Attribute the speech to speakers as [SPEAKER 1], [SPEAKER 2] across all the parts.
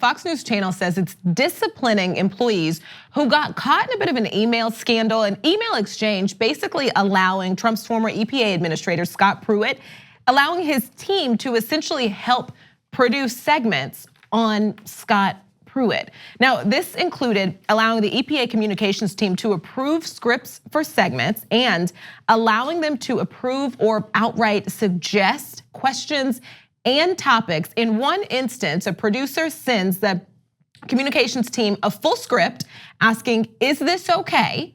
[SPEAKER 1] Fox News Channel says it's disciplining employees who got caught in a bit of an email scandal, an email exchange basically allowing Trump's former EPA administrator, Scott Pruitt, allowing his team to essentially help produce segments on Scott Pruitt. Now, this included allowing the EPA communications team to approve scripts for segments and allowing them to approve or outright suggest questions and topics. In one instance, a producer sends the communications team a full script asking, is this okay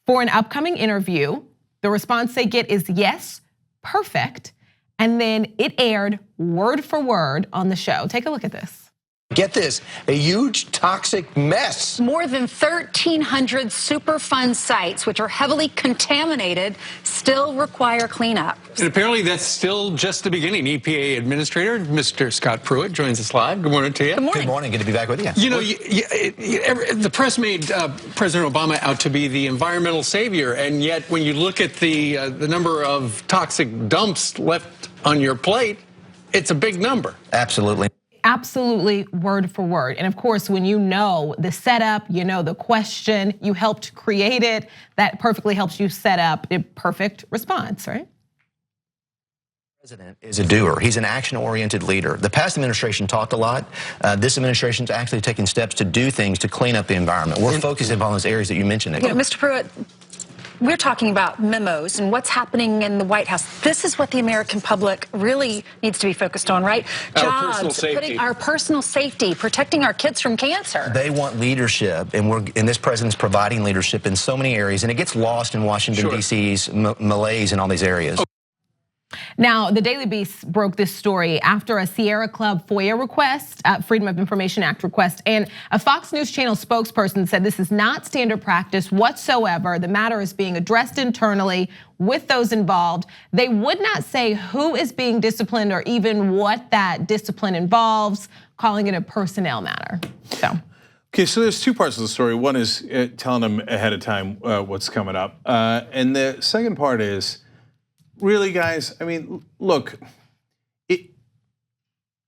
[SPEAKER 1] for an upcoming interview? The response they get is yes, perfect. And then it aired word for word on the show. Take a look at this.
[SPEAKER 2] Get this, a huge toxic mess.
[SPEAKER 3] More than 1,300 Superfund sites, which are heavily contaminated, still require cleanup.
[SPEAKER 4] And apparently that's still just the beginning. EPA Administrator, Mr. Scott Pruitt, joins us live. Good morning to you.
[SPEAKER 3] Good morning.
[SPEAKER 2] Good morning, good to be back with you.
[SPEAKER 4] You know, the press made President Obama out to be the environmental savior, and yet when you look at the number of toxic dumps left on your plate, it's a big number.
[SPEAKER 2] Absolutely.
[SPEAKER 1] Absolutely word for word. And of course, when you know the setup, you know the question, you helped create it, that perfectly helps you set up a perfect response, right?
[SPEAKER 2] The president is a doer. He's an action-oriented leader. The past administration talked a lot. This administration's actually taking steps to do things to clean up the environment. We're focusing on those areas that you mentioned.
[SPEAKER 3] Yeah, Mr. Pruitt, we're talking about memos and what's happening in the White House. This is what the American public really needs to be focused on, right?
[SPEAKER 4] Jobs,
[SPEAKER 3] putting our personal safety, protecting our kids from cancer.
[SPEAKER 2] They want leadership, and this president's providing leadership in so many areas, and it gets lost in Washington, D.C.'s malaise in all these areas.
[SPEAKER 1] Now, the Daily Beast broke this story after a Sierra Club FOIA request, Freedom of Information Act request, and a Fox News Channel spokesperson said this is not standard practice whatsoever. The matter is being addressed internally with those involved. They would not say who is being disciplined or even what that discipline involves, calling it a personnel matter.
[SPEAKER 5] Okay, so there's two parts of the story. One is telling them ahead of time what's coming up, and the second part is, really, guys, I mean, look,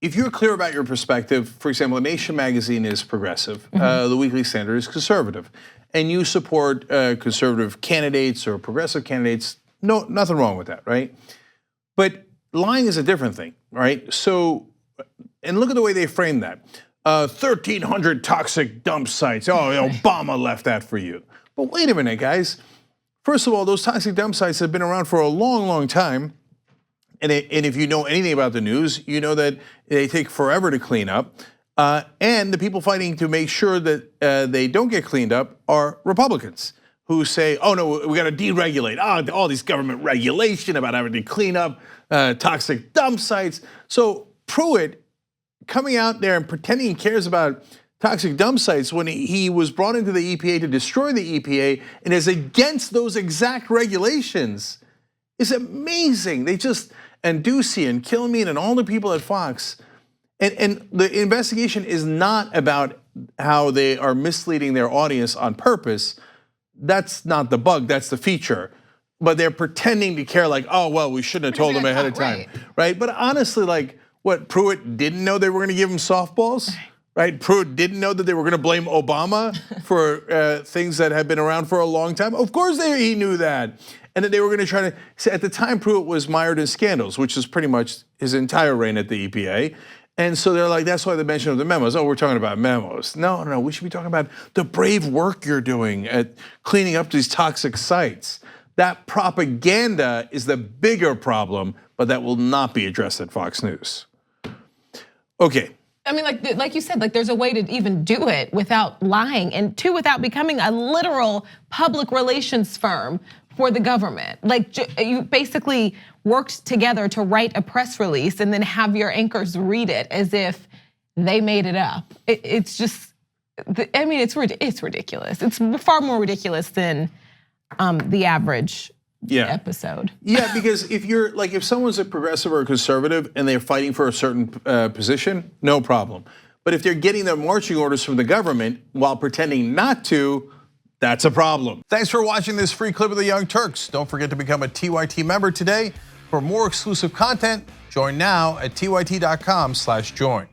[SPEAKER 5] if you're clear about your perspective, for example, Nation magazine is progressive, the Weekly Standard is conservative, and you support conservative candidates or progressive candidates, no, nothing wrong with that, right? But lying is a different thing, right? So, and look at the way they frame that. 1,300 toxic dump sites, oh, Obama left that for you. But wait a minute, guys. First of all, those toxic dump sites have been around for a long, long time. And if you know anything about the news, you know that they take forever to clean up. And the people fighting to make sure that they don't get cleaned up are Republicans who say, oh no, we got to deregulate. All these government regulation about having to clean up toxic dump sites. So Pruitt coming out there and pretending he cares about toxic dump sites when he was brought into the EPA to destroy the EPA and is against those exact regulations is amazing. They just, and Ducey and Kilmeade and all the people at Fox, and the investigation is not about how they are misleading their audience on purpose. That's not the bug, that's the feature. But they're pretending to care like, oh, well, we shouldn't have told them ahead of time, right? But honestly, like, what, Pruitt didn't know they were gonna give him softballs? Right, Pruitt didn't know that they were going to blame Obama for things that had been around for a long time. Of course he knew that. And that they were going to try to, say at the time Pruitt was mired in scandals, which is pretty much his entire reign at the EPA. And so they're like, that's why they mentioned the memos. Oh, we're talking about memos. No, we should be talking about the brave work you're doing at cleaning up these toxic sites. That propaganda is the bigger problem, but that will not be addressed at Fox News. Okay.
[SPEAKER 1] I mean, like you said, like there's a way to even do it without lying, and two, without becoming a literal public relations firm for the government. Like you basically worked together to write a press release and then have your anchors read it as if they made it up. It's just, I mean, it's ridiculous. It's far more ridiculous than the average episode.
[SPEAKER 5] Yeah, because if someone's a progressive or a conservative and they're fighting for a certain position, no problem. But if they're getting their marching orders from the government while pretending not to, that's a problem. Thanks for watching this free clip of the Young Turks. Don't forget to become a TYT member today. For more exclusive content, join now at tyt.com/join.